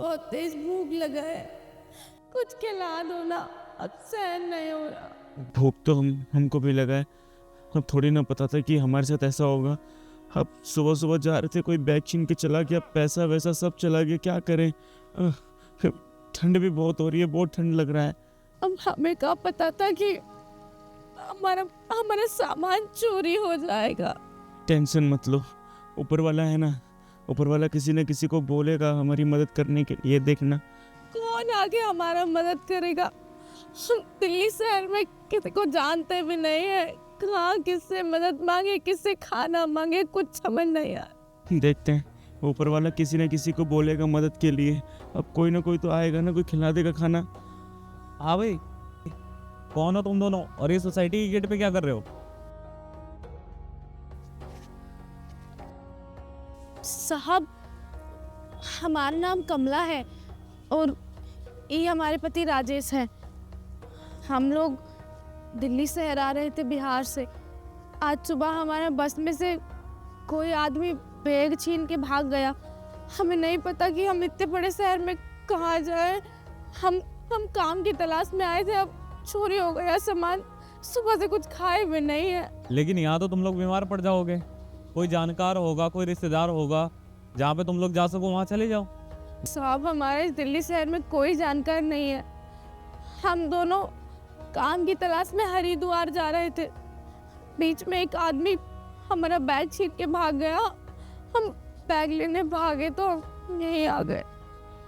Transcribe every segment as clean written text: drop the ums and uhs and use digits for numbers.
बहुत तेज भूख लगा है, कुछ खिला दो ना, अब सहन नहीं हो रहा। भूख तो हमको भी लगा है। अब थोड़ी ना पता था कि हमारे साथ ऐसा होगा। अब सुबह सुबह जा रहे थे, कोई बैग छीन के चला गया, पैसा वैसा सब चला गया, क्या करें। ठंड भी बहुत हो रही है, बहुत ठंड लग रहा है। अब हमें क्या पता था कि हमारा हमारा सामान चोरी हो जाएगा। टेंशन मत लो, ऊपर वाला है ना, ऊपर वाला किसी न किसी को बोलेगा हमारी मदद करने के लिए। देखना कौन आगे हमारा मदद करेगा। हम दिल्ली शहर में किसी को जानते भी नहीं है, कहाँ किससे मदद मांगे, किससे खाना मांगे, कुछ समझ नहीं आ। देखते हैं, ऊपर वाला किसी न किसी को बोलेगा मदद के लिए। अब कोई ना कोई तो आएगा ना, कोई खिला देगा खाना। हाँ भाई, कौन हो तुम दोनों और ये सोसाइटी के गेट पे क्या कर रहे हो? साहब, हमारा नाम कमला है और ये हमारे पति राजेश हैं। हम लोग दिल्ली शहर आ रहे थे बिहार से। आज सुबह हमारे बस में से कोई आदमी बैग छीन के भाग गया। हमें नहीं पता कि हम इतने बड़े शहर में कहाँ जाएं। हम काम की तलाश में आए थे, अब चोरी हो गया सामान। सुबह से कुछ खाए भी नहीं है। लेकिन यहाँ तो तुम लोग बीमार पड़ जाओगे। कोई जानकार होगा, कोई रिश्तेदार होगा जहाँ पे तुम लोग जा सको, वहाँ चले जाओ। साहब, हमारे दिल्ली शहर में कोई जानकार नहीं है। हम दोनों काम की तलाश में हरिद्वार जा रहे थे। बीच में एक आदमी हमारा बैग छीन के भाग गया। हम बैग लेने भागे तो यहीं आ गए।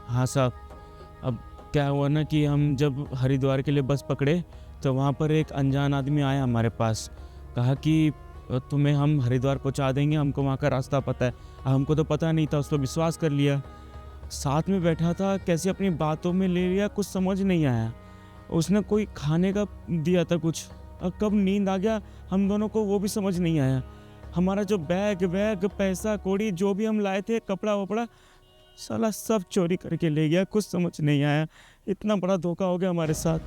हाँ साहब, अब क्या हुआ ना कि हम जब हरिद्वार के लिए बस पकड़े तो वहाँ पर एक अनजान आदमी आया हमारे पास। कहा कि तुम्हें हम हरिद्वार पहुँचा देंगे, हमको वहाँ का रास्ता पता है। हमको तो पता नहीं था, उस पर विश्वास कर लिया। साथ में बैठा था, कैसे अपनी बातों में ले लिया, कुछ समझ नहीं आया। उसने कोई खाने का दिया था कुछ, और कब नींद आ गया हम दोनों को वो भी समझ नहीं आया। हमारा जो बैग पैसा कौड़ी जो भी हम लाए थे, कपड़ा वपड़ा, साला सब चोरी करके ले गया। कुछ समझ नहीं आया, इतना बड़ा धोखा हो गया हमारे साथ।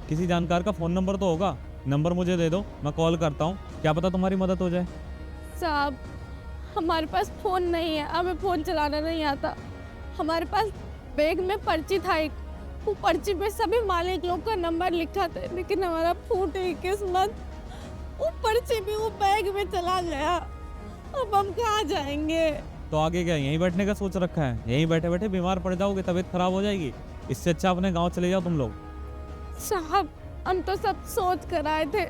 किसी जानकार का फ़ोन नंबर तो होगा, नंबर मुझे दे दो, मैं कॉल करता हूँ, क्या पता तुम्हारी मदद हो जाए। साहब, हमारे पास फ़ोन नहीं है, हमें फ़ोन चलाना नहीं आता। हमारे पास बैग में पर्ची था एक, वो पर्ची पे सभी मालिक लोग का नंबर लिखा था, लेकिन हमारा फूटी किस्मत, वो पर्ची भी वो बैग में चला गया। अब हम कहाँ जाएंगे। तो आगे क्या यहीं बैठने का सोच रखा है? यहीं बैठे बैठे बीमार पड़ जाओगे, तबीयत खराब हो जाएगी। इससे अच्छा अपने गाँव चले जाओ तुम लोग। साहब, हम तो सब सोच कर आए थे,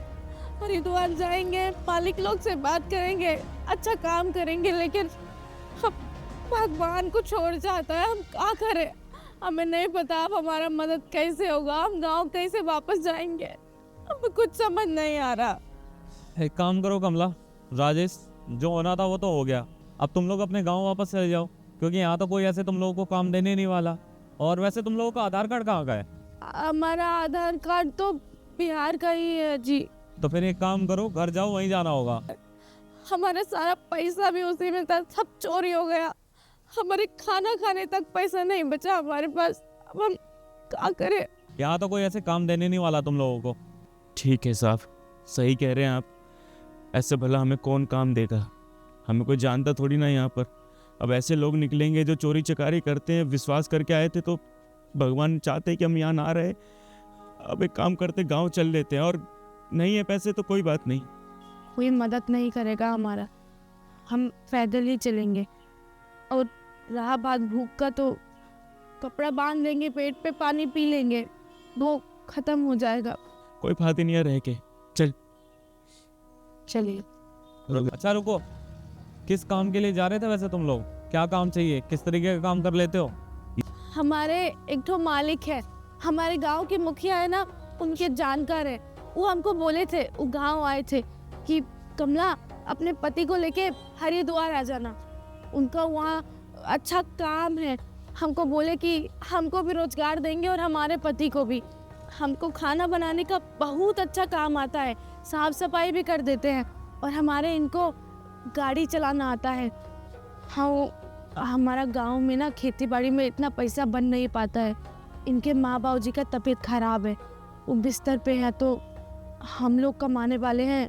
हरिद्वार जाएंगे, मालिक लोग से बात करेंगे, अच्छा काम करेंगे, लेकिन हम भगवान को छोड़ जाता है। हम क्या करें, हमें नहीं पता अब हमारा मदद कैसे होगा, हम गांव कैसे वापस जाएंगे, हमें कुछ समझ नहीं आ रहा। एक काम करो कमला, राजेश, जो होना था वो तो हो गया। अब तुम लोग अपने गांव वापस चले जाओ, क्योंकि यहाँ तो कोई ऐसे तुम लोगों को काम देने नहीं वाला। और वैसे तुम लोगों का आधार कार्ड कहाँ का है? हमारा आधार कार्ड तो बिहार का ही है जी। तो फिर एक काम करो, घर जाओ, वहीं जाना होगा। हमारा सारा पैसा भी उसी में था, सब चोरी हो गया। हमारे खाना खाने तक पैसा नहीं बचा हमारे पास। अब हम क्या करें। यहाँ तो कोई ऐसे काम देने नहीं वाला तुम लोगों को। ठीक है साहब, सही कह रहे हैं आप। ऐसे भला हमें कौन काम देगा, हमें कोई जानता थोड़ी ना यहाँ पर। अब ऐसे लोग निकलेंगे जो चोरी चकारी करते हैं, विश्वास करके आए थे, तो भगवान चाहते हैं कि हम यहाँ ना रहे। अब एक काम करते, गांव चल लेते हैं, और नहीं है पैसे तो कोई बात नहीं। कोई मदद नहीं करेगा हमारा, हम पैदल ही चलेंगे। और रहा बात भूख का, तो कपड़ा बांध लेंगे, पेट पे पानी पी लेंगे, वो खत्म हो जाएगा। कोई बात ही नहीं है, रह के चल। चलिए। अच्छा रुको, किस काम के लिए जा रहे थे वैसे तुम लोग? क्या काम चाहिए, किस तरीके का काम कर लेते हो? हमारे एक ठो मालिक है, हमारे गांव के मुखिया है ना, उनके जानकार है। वो हमको बोले थे, वो गांव आए थे कि कमला अपने पति को लेके हरिद्वार आ जाना, उनका वहाँ अच्छा काम है। हमको बोले कि हमको भी रोजगार देंगे और हमारे पति को भी। हमको खाना बनाने का बहुत अच्छा काम आता है, साफ सफाई भी कर देते हैं, और हमारे इनको गाड़ी चलाना आता है। हाँ, वो हमारा गांव में ना खेती बाड़ी में इतना पैसा बन नहीं पाता है। इनके माँ बाबू जी का तबीयत खराब है, वो बिस्तर पे है, तो हम लोग कमाने वाले हैं।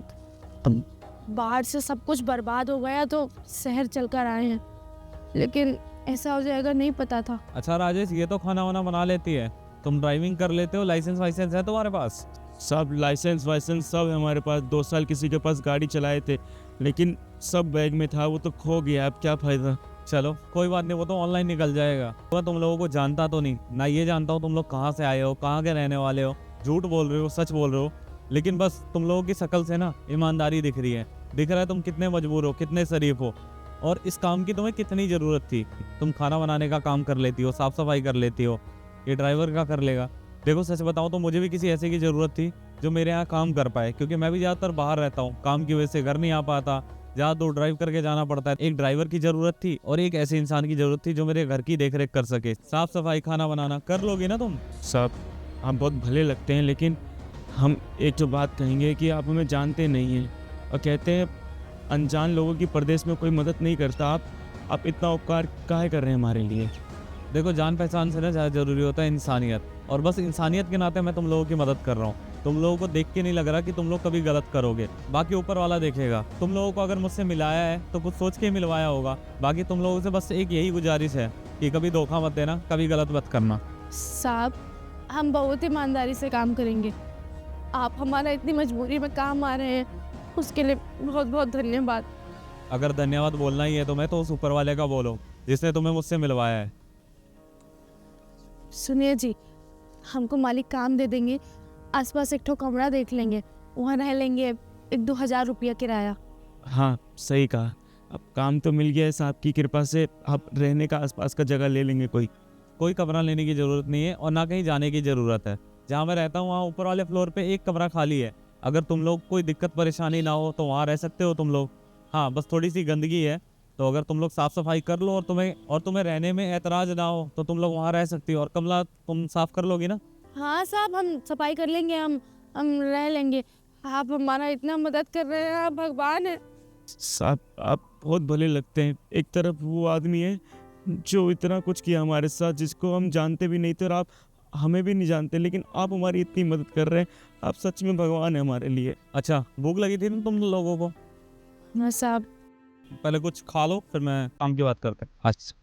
बाहर से सब कुछ बर्बाद हो गया तो शहर चलकर आए हैं, लेकिन ऐसा हो जाएगा नहीं पता था। अच्छा राजेश, ये तो खाना वाना बना लेती है, तुम ड्राइविंग कर लेते हो, लाइसेंस वाइसेंस है तुम्हारे पास? सब लाइसेंस वाइसेंस सब है हमारे पास। 2 साल किसी के पास गाड़ी चलाए थे, लेकिन सब बैग में था, वो तो खो गया। अब क्या फ़ायदा। चलो कोई बात नहीं, वो तो ऑनलाइन निकल जाएगा। मैं तुम लोगों को जानता तो नहीं ना, ये जानता हूँ तुम लोग कहाँ से आए हो, कहाँ के रहने वाले हो, झूठ बोल रहे हो सच बोल रहे हो, लेकिन बस तुम लोगों की शक्ल से ना ईमानदारी दिख रही है, दिख रहा है तुम कितने मजबूर हो, कितने शरीफ हो, और इस काम की तुम्हें कितनी ज़रूरत थी। तुम खाना बनाने का काम कर लेती हो, साफ़ सफाई कर लेती हो, ये ड्राइवर का कर लेगा। देखो सच बताऊँ तो मुझे भी किसी ऐसे की ज़रूरत थी जो मेरे यहाँ काम कर पाए, क्योंकि मैं भी ज़्यादातर बाहर रहता हूँ, काम की वजह से घर नहीं आ पाता, ज़्यादा दूर ड्राइव करके जाना पड़ता है। एक ड्राइवर की ज़रूरत थी और एक ऐसे इंसान की ज़रूरत थी जो मेरे घर की देख रेख कर सके। साफ़ सफाई, खाना बनाना कर लोगी ना तुम? साहब आप बहुत भले लगते हैं, लेकिन हम एक जो बात कहेंगे कि आप हमें जानते नहीं हैं, और कहते हैं अनजान लोगों की परदेश में कोई मदद नहीं करता। आप इतना उपकार काहे कर रहे हैं हमारे लिए? देखो जान पहचान से ना ज़्यादा ज़रूरी होता है इंसानियत, और बस इंसानियत के नाते मैं तुम लोगों की मदद कर रहा हूँ। तुम लोगों को देख के नहीं लग रहा कि तुम लोग कभी गलत करोगे, बाकी ऊपर वाला देखेगा। तुम लोगों को अगर मुझसे मिलाया है तो कुछ सोच के ही मिलवाया होगा। बाकी तुम लोगों से बस एक यही गुजारिश है कि कभी धोखा मत देना, कभी गलत मत करना। साहब हम बहुत ईमानदारी से काम करेंगे। आप हमारा इतनी मजबूरी में काम आ रहे हैं, उसके लिए बहुत बहुत धन्यवाद। अगर धन्यवाद बोलना ही है तो मैं तो उस ऊपर वाले का बोलो जिसने तुम्हें मुझसे मिलवाया है। सुनिए जी, हमको मालिक काम दे देंगे, आसपास एक ठो कमरा देख लेंगे, वहाँ रह लेंगे, 1-2 हज़ार रुपया किराया। हाँ सही कहा। अब काम तो मिल गया है साहब की कृपा से। आप रहने का आसपास का जगह ले लेंगे कोई कमरा लेने की ज़रूरत नहीं है और ना कहीं जाने की ज़रूरत है। जहाँ मैं रहता हूँ वहाँ ऊपर वाले फ्लोर पे एक कमरा खाली है। अगर तुम लोग कोई दिक्कत परेशानी ना हो तो वहाँ रह सकते हो तुम लोग। हाँ बस थोड़ी सी गंदगी है, तो अगर तुम लोग साफ़ सफाई कर लो और तुम्हें रहने में ऐतराज़ ना हो तो तुम लोग वहाँ रह सकती हो। और कमला तुम साफ़ कर लोगी ना? हाँ साहब हम सफाई कर लेंगे, हम रह लेंगे। आप हमारा इतना मदद कर रहे हैं, आप भगवान हैं। साहब आप बहुत भले लगते हैं। एक तरफ वो आदमी है जो इतना कुछ किया हमारे साथ, जिसको हम जानते भी नहीं थे, और आप हमें भी नहीं जानते, लेकिन आप हमारी इतनी मदद कर रहे हैं। आप सच में भगवान हैं हमारे लिए। अच्छा भूख लगी थी ना तुम लोगों को? हाँ साहब। पहले कुछ खा लो फिर मैं काम की बात करते हैं। अच्छा